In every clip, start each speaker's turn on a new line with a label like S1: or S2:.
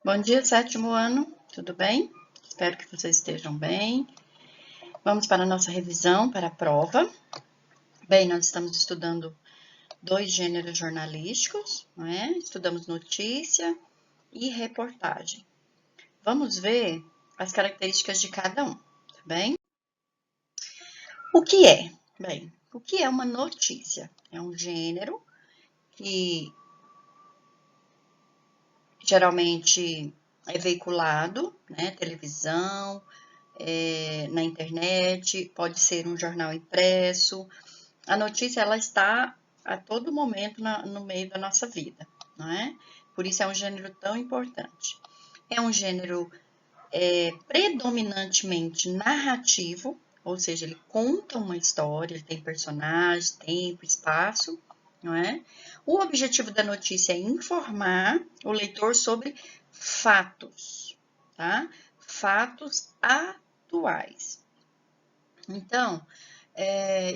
S1: Bom dia, sétimo ano, tudo bem? Espero que vocês estejam bem. Vamos para a nossa revisão para a prova. Bem, nós estamos estudando dois gêneros jornalísticos, não é? Estudamos notícia e reportagem. Vamos ver as características de cada um, tá bem? O que é? Bem, o que é uma notícia? É um gênero que geralmente é veiculado, né? Televisão, na internet, pode ser um jornal impresso. A notícia, ela está a todo momento no meio da nossa vida, não é? Por isso é um gênero tão importante. É um gênero predominantemente narrativo, ou seja, ele conta uma história, ele tem personagens, tempo, espaço, não é? O objetivo da notícia é informar o leitor sobre fatos, tá? Fatos atuais. Então,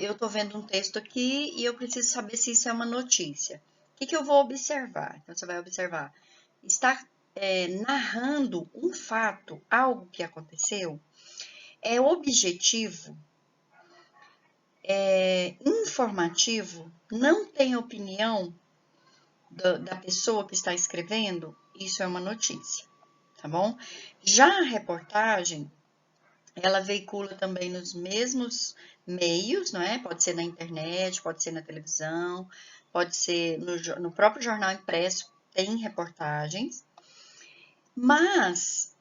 S1: eu estou vendo um texto aqui e eu preciso saber se isso é uma notícia. O que eu vou observar? Então, você vai observar. Está narrando um fato, algo que aconteceu? É objetivo? É informativo? Não tem opinião da pessoa que está escrevendo? Isso é uma notícia, tá bom? Já a reportagem, ela veicula também nos mesmos meios, não é? Pode ser na internet, pode ser na televisão, pode ser no próprio jornal impresso, tem reportagens, mas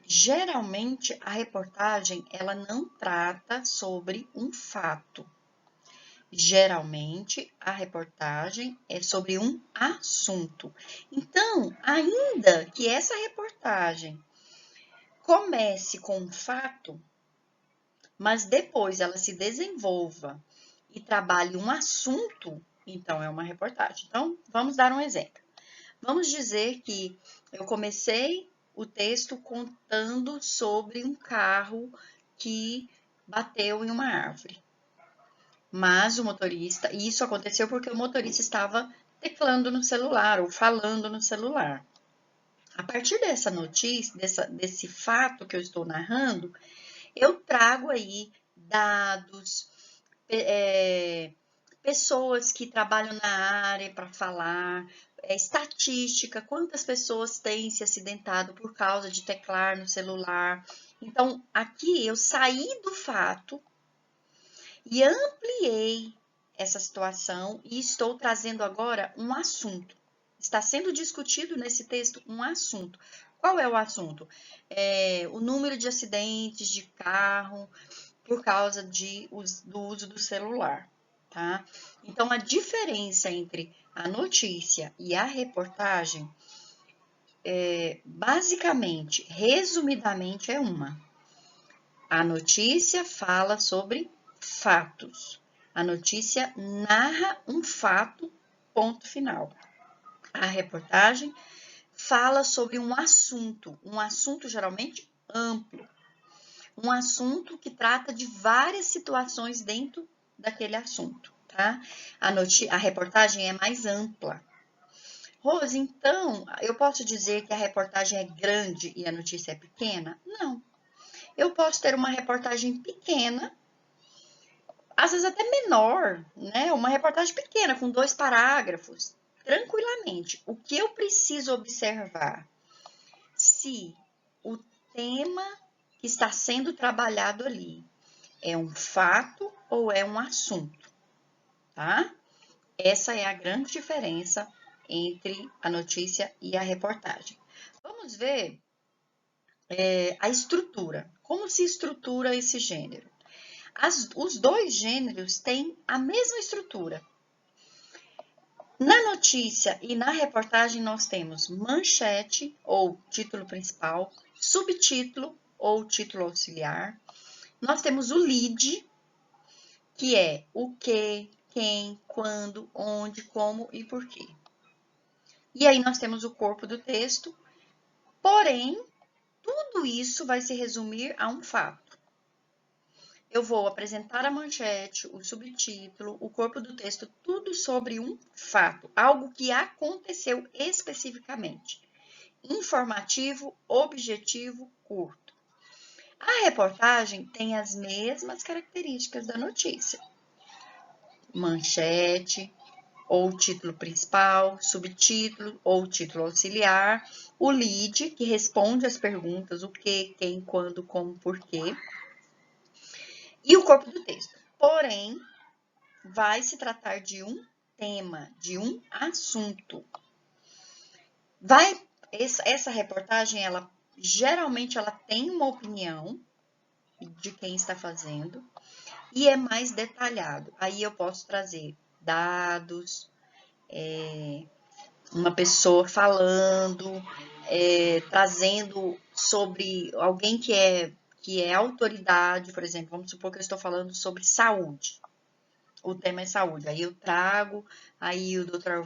S1: geralmente a reportagem ela não trata sobre um fato. Geralmente a reportagem é sobre um assunto. Então, ainda que essa reportagem comece com um fato, mas depois ela se desenvolva e trabalhe um assunto, então é uma reportagem. Então, vamos dar um exemplo. Vamos dizer que eu comecei o texto contando sobre um carro que bateu em uma árvore. Mas o motorista, e isso aconteceu porque o motorista estava teclando no celular ou falando no celular. A partir dessa notícia, desse fato que eu estou narrando, eu trago aí dados, pessoas que trabalham na área para falar, estatística, quantas pessoas têm se acidentado por causa de teclar no celular. Então, aqui eu saí do fato e ampliei essa situação e estou trazendo agora um assunto. Está sendo discutido nesse texto um assunto. Qual é o assunto? O número de acidentes de carro por causa do uso do celular, tá? Então, a diferença entre a notícia e a reportagem, basicamente, resumidamente, é uma. A notícia fala sobre fatos. A notícia narra um fato, ponto final. A reportagem fala sobre um assunto geralmente amplo, um assunto que trata de várias situações dentro daquele assunto, tá? A reportagem é mais ampla. Rose, então, eu posso dizer que a reportagem é grande e a notícia é pequena? Não. Eu posso ter uma reportagem pequena, às vezes até menor, né? Uma reportagem pequena, com 2 parágrafos, tranquilamente. O que eu preciso observar? Se o tema que está sendo trabalhado ali é um fato ou é um assunto, tá? Essa é a grande diferença entre a notícia e a reportagem. Vamos ver a estrutura. Como se estrutura esse gênero? Os dois gêneros têm a mesma estrutura. Na notícia e na reportagem, nós temos manchete ou título principal, subtítulo ou título auxiliar. Nós temos o lead, que é o que, quem, quando, onde, como e por quê. E aí nós temos o corpo do texto, porém, tudo isso vai se resumir a um fato. Eu vou apresentar a manchete, o subtítulo, o corpo do texto, tudo sobre um fato, algo que aconteceu especificamente. informativo, objetivo, curto. A reportagem tem as mesmas características da notícia. Manchete, ou título principal, subtítulo ou título auxiliar, o lead, que responde as perguntas, o que, quem, quando, como, porquê, e o corpo do texto. Porém, vai se tratar de um tema, de um assunto. Essa reportagem, geralmente ela tem uma opinião de quem está fazendo e é mais detalhado. Aí eu posso trazer dados, uma pessoa falando, trazendo sobre alguém que é autoridade, por exemplo, vamos supor que eu estou falando sobre saúde. O tema é saúde. Aí eu trago aí o Dr.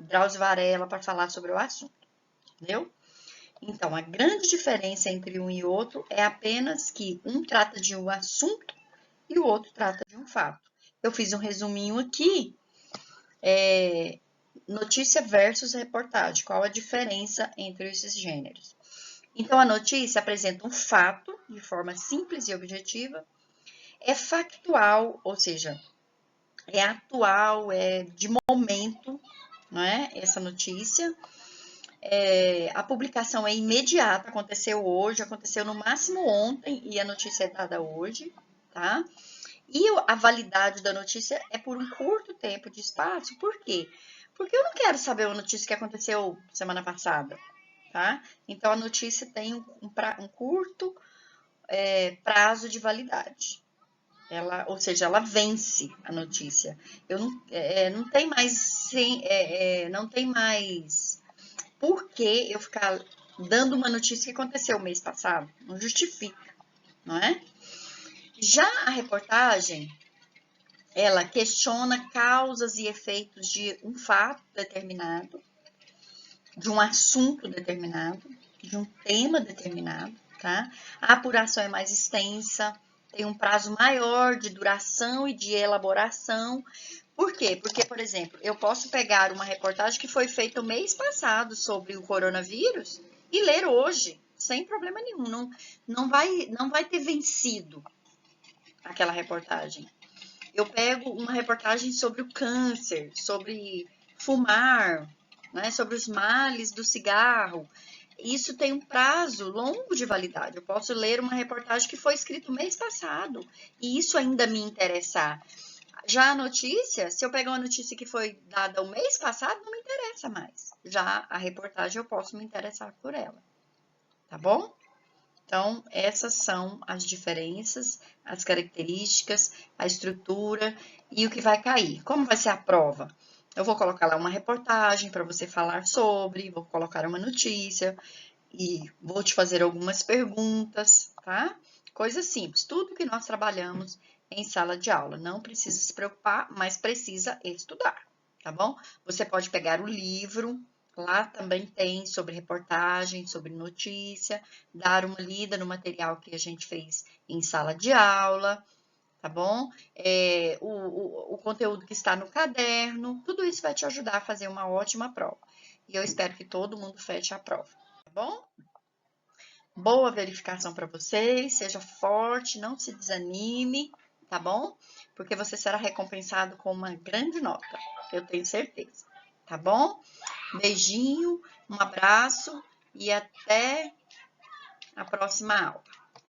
S1: Drauzio Varela para falar sobre o assunto, entendeu? Então, a grande diferença entre um e outro é apenas que um trata de um assunto e o outro trata de um fato. Eu fiz um resuminho aqui, notícia versus reportagem. Qual a diferença entre esses gêneros? Então, a notícia apresenta um fato de forma simples e objetiva, é factual, ou seja, é atual, é de momento, não é? Essa notícia. A publicação é imediata, aconteceu hoje, aconteceu no máximo ontem e a notícia é dada hoje, tá? E a validade da notícia é por um curto tempo de espaço. Por quê? Porque eu não quero saber uma notícia que aconteceu semana passada, tá? Então, a notícia tem um curto prazo de validade. Ou seja, ela vence a notícia. Não tem mais, não tem mais por que eu ficar dando uma notícia que aconteceu o mês passado. Não justifica, não é? Já a reportagem, ela questiona causas e efeitos de um fato determinado, de um assunto determinado, de um tema determinado, tá? A apuração é mais extensa, tem um prazo maior de duração e de elaboração. Por quê? Porque, por exemplo, eu posso pegar uma reportagem que foi feita o mês passado sobre o coronavírus e ler hoje, sem problema nenhum. Não vai ter vencido aquela reportagem. Eu pego uma reportagem sobre o câncer, sobre fumar, né, sobre os males do cigarro. Isso tem um prazo longo de validade. Eu posso ler uma reportagem que foi escrita o mês passado e isso ainda me interessar. Já a notícia, se eu pegar uma notícia que foi dada o mês passado, não me interessa mais. Já a reportagem eu posso me interessar por ela, tá bom? Então, essas são as diferenças, as características, a estrutura e o que vai cair. Como vai ser a prova? Eu vou colocar lá uma reportagem para você falar sobre, vou colocar uma notícia e vou te fazer algumas perguntas, tá? Coisa simples, tudo que nós trabalhamos em sala de aula. Não precisa se preocupar, mas precisa estudar, tá bom? Você pode pegar o livro, lá também tem sobre reportagem, sobre notícia, dar uma lida no material que a gente fez em sala de aula, tá bom? O conteúdo que está no caderno, tudo isso vai te ajudar a fazer uma ótima prova. E eu espero que todo mundo feche a prova, tá bom? Boa verificação para vocês, seja forte, não se desanime, tá bom? Porque você será recompensado com uma grande nota, eu tenho certeza, tá bom? Beijinho, um abraço e até a próxima aula.